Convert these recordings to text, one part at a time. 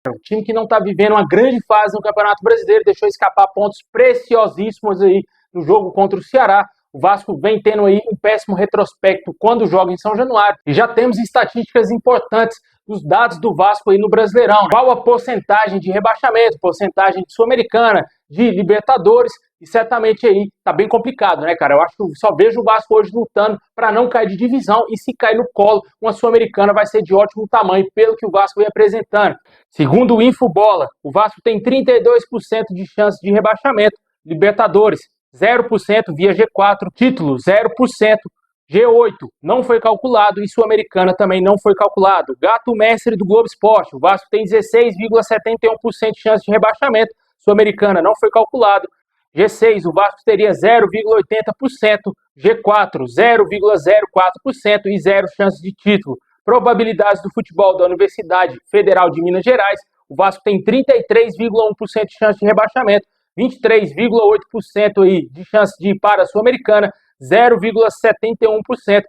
O time que não está vivendo uma grande fase no Campeonato Brasileiro deixou escapar pontos preciosíssimos aí no jogo contra o Ceará. O Vasco vem tendo aí um péssimo retrospecto quando joga em São Januário. E já temos estatísticas importantes dos dados do Vasco aí no Brasileirão. Qual a porcentagem de rebaixamento, porcentagem de Sul-Americana, de Libertadores. E certamente aí tá bem complicado, né, cara? Eu acho que só vejo o Vasco hoje lutando para não cair de divisão. E se cair no colo, uma Sul-Americana vai ser de ótimo tamanho, pelo que o Vasco vem apresentando. Segundo o Infobola, o Vasco tem 32% de chance de rebaixamento. Libertadores, 0% via G4, título 0%, G8 não foi calculado e Sul-Americana também não foi calculado. Gato mestre do Globo Esporte, o Vasco tem 16,71% de chance de rebaixamento, Sul-Americana não foi calculado. G6, o Vasco teria 0,80%, G4 0,04% e 0 chance de título. Probabilidades do futebol da Universidade Federal de Minas Gerais, o Vasco tem 33,1% de chance de rebaixamento, 23,8% aí de chance de ir para a Sul-Americana, 0,71%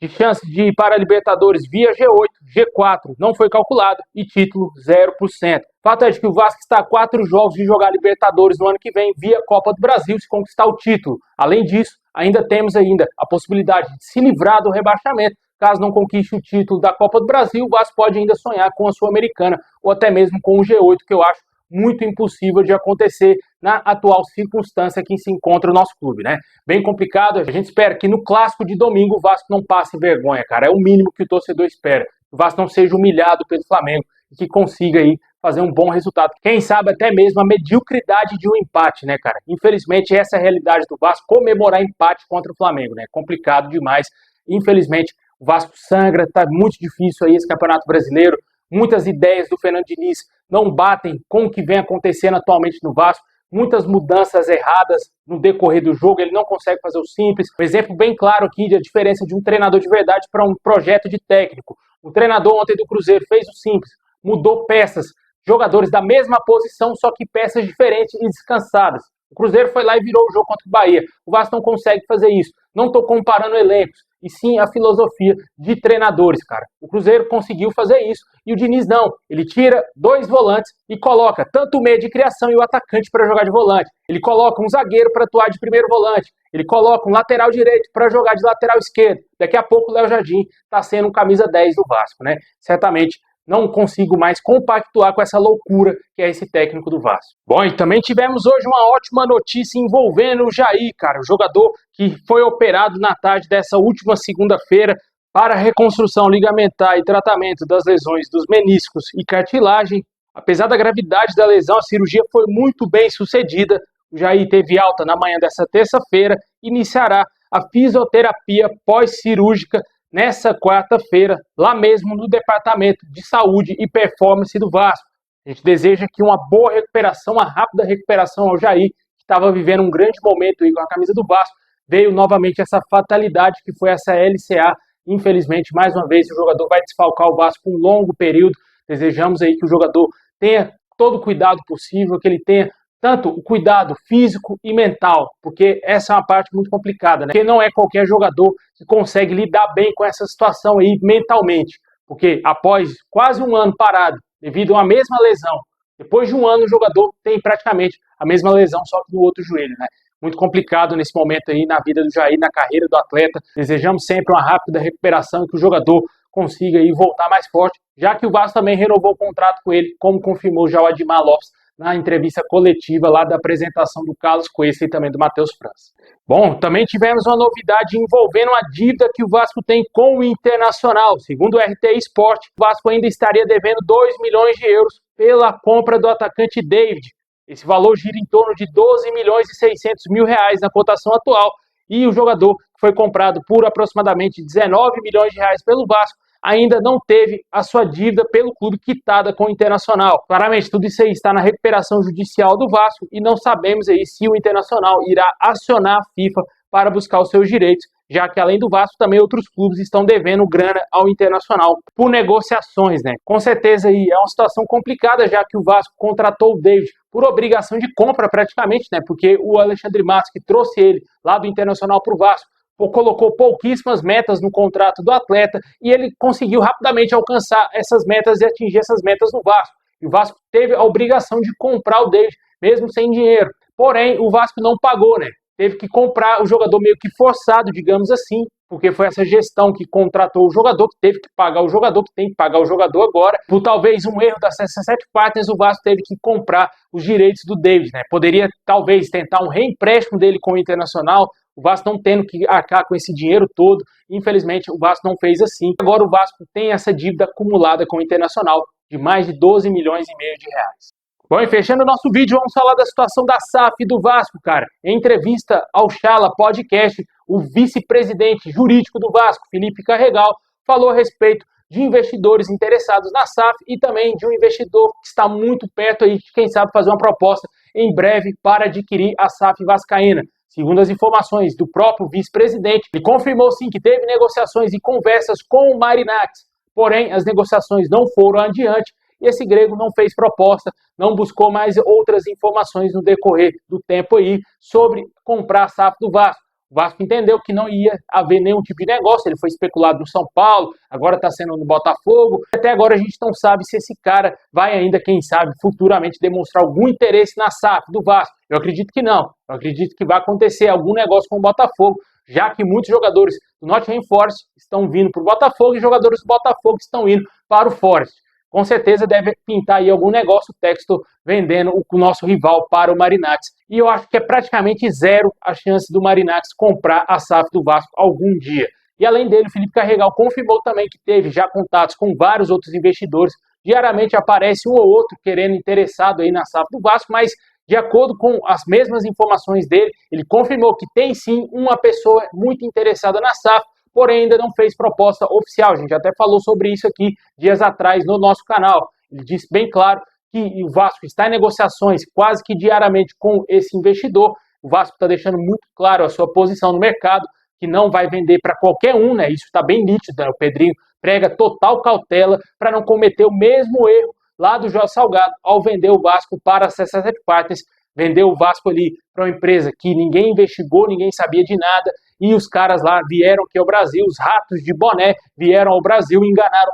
de chance de ir para a Libertadores via G8, G4 não foi calculado e título 0%. Fato é de que o Vasco está a 4 jogos de jogar Libertadores no ano que vem via Copa do Brasil se conquistar o título. Além disso, ainda temos a possibilidade de se livrar do rebaixamento. Caso não conquiste o título da Copa do Brasil, o Vasco pode ainda sonhar com a Sul-Americana ou até mesmo com o G8, que eu acho muito impossível de acontecer na atual circunstância que se encontra o nosso clube, né? Bem complicado, a gente espera que no clássico de domingo o Vasco não passe vergonha, cara, é o mínimo que o torcedor espera, que o Vasco não seja humilhado pelo Flamengo e que consiga aí fazer um bom resultado, quem sabe até mesmo a mediocridade de um empate, né, cara? Infelizmente essa é a realidade do Vasco, comemorar empate contra o Flamengo, né? Complicado demais, infelizmente o Vasco sangra, tá muito difícil aí esse Campeonato Brasileiro, muitas ideias do Fernando Diniz não batem com o que vem acontecendo atualmente no Vasco, muitas mudanças erradas no decorrer do jogo, ele não consegue fazer o simples. Um exemplo bem claro aqui da diferença de um treinador de verdade para um projeto de técnico. O treinador ontem do Cruzeiro fez o simples, mudou peças, jogadores da mesma posição, só que peças diferentes e descansadas. O Cruzeiro foi lá e virou o jogo contra o Bahia. O Vasco não consegue fazer isso. Não estou comparando elencos, e sim a filosofia de treinadores, cara. O Cruzeiro conseguiu fazer isso e o Diniz não. Ele tira 2 volantes e coloca tanto o meio de criação e o atacante para jogar de volante. Ele coloca um zagueiro para atuar de primeiro volante. Ele coloca um lateral direito para jogar de lateral esquerdo. Daqui a pouco o Léo Jardim está sendo um camisa 10 do Vasco, né? Certamente não consigo mais compactuar com essa loucura que é esse técnico do Vasco. Bom, e também tivemos hoje uma ótima notícia envolvendo o Jair, cara, o jogador que foi operado na tarde dessa última segunda-feira para reconstrução ligamentar e tratamento das lesões dos meniscos e cartilagem. Apesar da gravidade da lesão, a cirurgia foi muito bem sucedida. O Jair teve alta na manhã dessa terça-feira e iniciará a fisioterapia pós-cirúrgica nessa quarta-feira, lá mesmo no Departamento de Saúde e Performance do Vasco. A gente deseja que uma boa recuperação, uma rápida recuperação ao Jair, que estava vivendo um grande momento aí com a camisa do Vasco. Veio novamente essa fatalidade que foi essa LCA. Infelizmente, mais uma vez, o jogador vai desfalcar o Vasco por um longo período. Desejamos aí que o jogador tenha todo o cuidado possível, que ele tenha tanto o cuidado físico e mental, porque essa é uma parte muito complicada, né? Porque não é qualquer jogador que consegue lidar bem com essa situação aí mentalmente, porque após quase um ano parado, devido a uma mesma lesão, depois de um ano o jogador tem praticamente a mesma lesão, só que no outro joelho, né? Muito complicado nesse momento aí na vida do Jair, na carreira do atleta. Desejamos sempre uma rápida recuperação e que o jogador consiga aí voltar mais forte, já que o Vasco também renovou o contrato com ele, como confirmou já o Admar Lopes na entrevista coletiva lá da apresentação do Carlos Cuesta e também do Matheus França. Bom, também tivemos uma novidade envolvendo a dívida que o Vasco tem com o Internacional. Segundo o RT Sport, o Vasco ainda estaria devendo 2 milhões de euros pela compra do atacante David. Esse valor gira em torno de 12 milhões e 600 mil reais na cotação atual e o jogador que foi comprado por aproximadamente 19 milhões de reais pelo Vasco ainda não teve a sua dívida pelo clube quitada com o Internacional. Claramente, tudo isso aí está na recuperação judicial do Vasco e não sabemos aí se o Internacional irá acionar a FIFA para buscar os seus direitos, já que além do Vasco, também outros clubes estão devendo grana ao Internacional por negociações, né? Com certeza aí é uma situação complicada, já que o Vasco contratou o David por obrigação de compra praticamente, né? Porque o Alexandre Matos, que trouxe ele lá do Internacional para o Vasco, colocou pouquíssimas metas no contrato do atleta e ele conseguiu rapidamente alcançar essas metas e atingir essas metas no Vasco. E o Vasco teve a obrigação de comprar o David, mesmo sem dinheiro. Porém, o Vasco não pagou, né? Teve que comprar o jogador meio que forçado, digamos assim, porque foi essa gestão que contratou o jogador, que teve que pagar o jogador, que tem que pagar o jogador agora. Por talvez um erro da 67 Partners, o Vasco teve que comprar os direitos do David, né? Poderia talvez tentar um reempréstimo dele com o Internacional, o Vasco não tendo que arcar com esse dinheiro todo. Infelizmente, o Vasco não fez assim. Agora o Vasco tem essa dívida acumulada com o Internacional de mais de 12 milhões e meio de reais. Bom, e fechando o nosso vídeo, vamos falar da situação da SAF do Vasco, cara. Em entrevista ao Chala Podcast, o vice-presidente jurídico do Vasco, Felipe Carregal, falou a respeito de investidores interessados na SAF e também de um investidor que está muito perto aí de, quem sabe, fazer uma proposta em breve para adquirir a SAF vascaína. Segundo as informações do próprio vice-presidente, ele confirmou sim que teve negociações e conversas com o Marinacci, porém as negociações não foram adiante e esse grego não fez proposta, não buscou mais outras informações no decorrer do tempo aí sobre comprar a SAF do Vasco. O Vasco entendeu que não ia haver nenhum tipo de negócio, ele foi especulado no São Paulo, agora está sendo no Botafogo. Até agora a gente não sabe se esse cara vai ainda, quem sabe, futuramente demonstrar algum interesse na SAF do Vasco. Eu acredito que não, eu acredito que vai acontecer algum negócio com o Botafogo, já que muitos jogadores do Nottingham Forest estão vindo para o Botafogo e jogadores do Botafogo estão indo para o Forest. Com certeza deve pintar aí algum negócio, o Textor vendendo o nosso rival para o Marinacci. E eu acho que é praticamente zero a chance do Marinacci comprar a SAF do Vasco algum dia. E além dele, o Felipe Carregal confirmou também que teve já contatos com vários outros investidores. Diariamente aparece um ou outro querendo interessado aí na SAF do Vasco, mas de acordo com as mesmas informações dele, ele confirmou que tem sim uma pessoa muito interessada na SAF, porém ainda não fez proposta oficial. A gente até falou sobre isso aqui dias atrás no nosso canal. Ele disse bem claro que o Vasco está em negociações quase que diariamente com esse investidor. O Vasco está deixando muito claro a sua posição no mercado, que não vai vender para qualquer um, né? Isso está bem nítido, né? O Pedrinho prega total cautela para não cometer o mesmo erro lá do Jorge Salgado ao vender o Vasco para a 67 Partners, vendeu o Vasco ali para uma empresa que ninguém investigou, ninguém sabia de nada, e os caras lá vieram aqui ao Brasil, os ratos de boné vieram ao Brasil, enganaram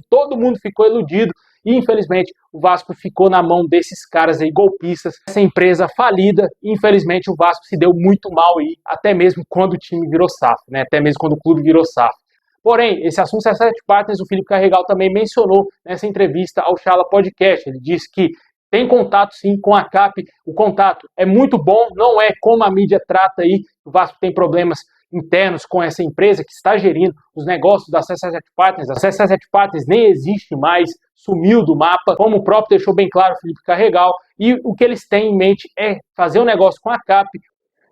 todo mundo ficou iludido, e infelizmente o Vasco ficou na mão desses caras aí, golpistas, essa empresa falida, e infelizmente o Vasco se deu muito mal aí, até mesmo quando o time virou SAF, né? Até mesmo quando o clube virou SAF. Porém, esse assunto 67 Partners, o Felipe Carregal também mencionou nessa entrevista ao Chala Podcast. Ele disse que tem contato sim com a CAP, o contato é muito bom, não é como a mídia trata aí, o Vasco tem problemas internos com essa empresa que está gerindo os negócios da 67 Partners. A 67 Partners nem existe mais, sumiu do mapa, como o próprio deixou bem claro o Felipe Carregal, e o que eles têm em mente é fazer um negócio com a CAP,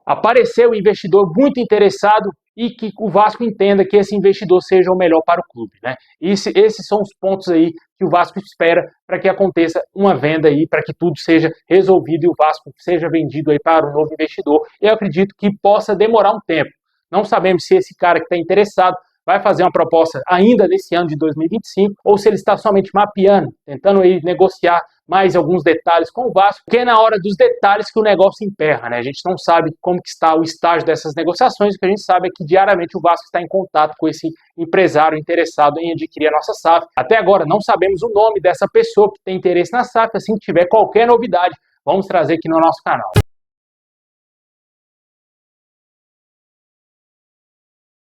aparecer um investidor muito interessado e que o Vasco entenda que esse investidor seja o melhor para o clube, né? Esses são os pontos aí que o Vasco espera para que aconteça uma venda aí, para que tudo seja resolvido e o Vasco seja vendido aí para um novo investidor. Eu acredito que possa demorar um tempo. Não sabemos se esse cara que está interessado vai fazer uma proposta ainda nesse ano de 2025 ou se ele está somente mapeando, tentando aí negociar mais alguns detalhes com o Vasco, porque é na hora dos detalhes que o negócio emperra, né? A gente não sabe como que está o estágio dessas negociações, o que a gente sabe é que diariamente o Vasco está em contato com esse empresário interessado em adquirir a nossa SAF. Até agora não sabemos o nome dessa pessoa que tem interesse na SAF, assim que tiver qualquer novidade, vamos trazer aqui no nosso canal.